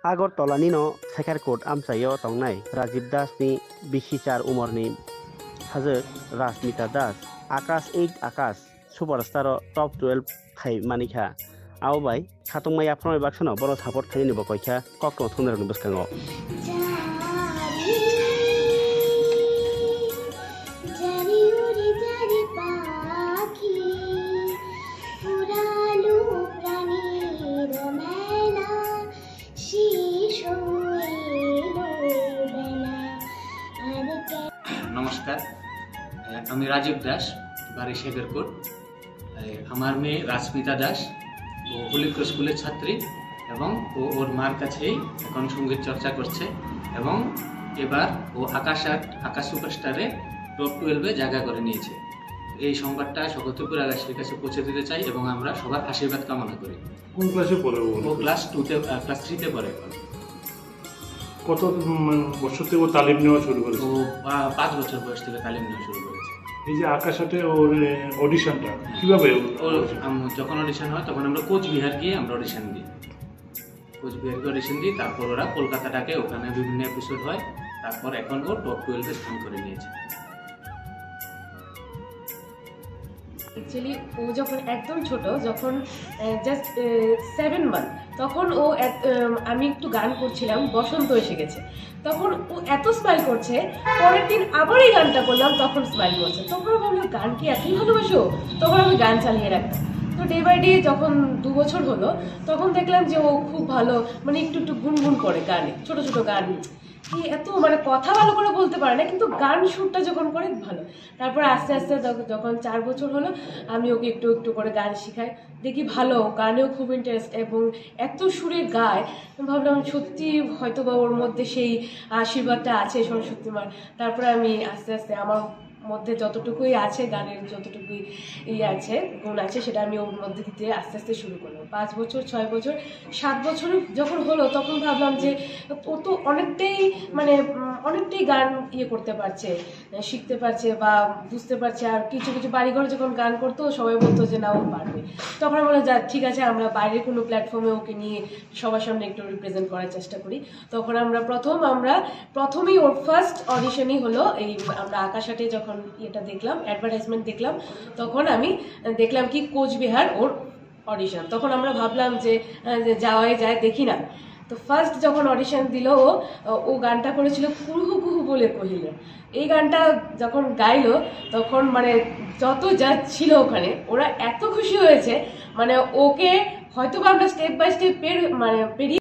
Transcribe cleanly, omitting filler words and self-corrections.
Agartala no Sakarkot Amsayo Tongnai, Rajiv Das ni Bishishar Umorni Hazard Rasmita Das, Akas 8 Akas, Superstar Top 12 Hai Manika. Aubai, Katungmaya from Bakano, Boros support Kaini Bokoika, Cocktail Thunder Buskango. नमस्कार আমি রাজীব দাস বাড়ি শেখরপুর আমার মেয়ে রাজস্মিতা দাস ও হলিক্র স্কুলের ছাত্রী এবং ও ওর মার কাছেই এখন সঙ্গীত চর্চা করছে এবং এবার ও আকাশ সুপারস্টারে টপ 12 এ জায়গা করে নিয়েছে এই সংবাদটা সকল ত্রিপুরাবাসীর কাছে পৌঁছে দিতে চাই এবং আমরা সবার আশীর্বাদ কামনা করি কোন ক্লাসে পড়ে ও ক্লাস 3 তে পড়ে কত বছর থেকে ও তালিম নেওয়া শুরু করেছে ও 5 বছর বয়স থেকে তালিম নেওয়া শুরু করেছে এই যে আকাশাতে ওর অডিশনটা কিভাবে যখন অডিশন হয় তখন আমরা কোচবিহার গিয়ে আমরা অডিশন দিই তারপর ওরা কলকাতাটাকে ওখানে বিভিন্ন এপিসোড হয় তারপর এখন ও টপ 12 এ স্থান করে নিয়েছে অ্যাকচুয়ালি ও যখন একদম ছোট যখন জাস্ট 7 মান্থ তখন ও আমি একটু গান করছিলাম বসন্ত এসে গেছে তখন ও এত স্মাইল করছে পরের দিন আবার এই গানটা করলাম তখন স্মাইল করছে তখন ভাবলাম গান কি এতই ভালোবাসো তখন আমি গান চালিয়ে রাখতাম তো ডে বাই ডে যখন 2 বছর হলো তখন দেখলাম যে ও খুব ভালো মানে একটু গুনগুন করে গানে ছোট ছোট গান কি এত মানে কথা ভালো করে বলতে পারে না কিন্তু গান সুরটা যখন করে ভালো তারপর আস্তে আস্তে যখন 4 বছর হলো আমি ওকে একটু করে গান শেখাই দেখি ভালো গানেও খুব ইন্টারেস্ট এবং এত সুরে গায় ভাবলাম সত্যি হয়তো বা ওর মধ্যে সেই আশীর্বাদটা আছে সরস্বতী মার তারপরে আমি আস্তে আস্তে আমার মধ্যে যতটুকুই আছে গানের যতটুকুই আছে গুণ আছে সেটা আমি ওর মধ্যে দিতে আস্তে আস্তে শুরু করলাম 5 বছর 6 বছর 7 বছর যখন হলো তখন ভাবলাম যে ও তো অনেকটাই গান করতে পারছে শিখতে পারছে বা বুঝতে পারছে আর কিছু বাড়িঘর যখন গান করতো সবাই বলতো যে না ও পারবে তখন আমরা যা ঠিক আছে আমরা বাইরের কোনো প্ল্যাটফর্মে ওকে নিয়ে সবার সামনে একটু রিপ্রেজেন্ট করার চেষ্টা করি তখন আমরা প্রথমেই ওর ফার্স্ট অডিশনই হলো এই আমরা আকাশাটে যখন এটা দেখলাম অ্যাডভার্টাইজমেন্ট দেখলাম তখন আমি দেখলাম কি কোচবিহার ওর অডিশন তখন আমরা ভাবলাম যে যাওয়াই যায় দেখি না তো ফার্স্ট যখন অডিশন দিল ও গানটা করেছিল কুহু কুহু বলে কহিলে এই গানটা যখন গাইলো তখন মানে যত যা ছিল ওখানে ওরা এত খুশি হয়েছে মানে ওকে হয়তো আমরা স্টেপ বাই স্টেপ পেরিয়ে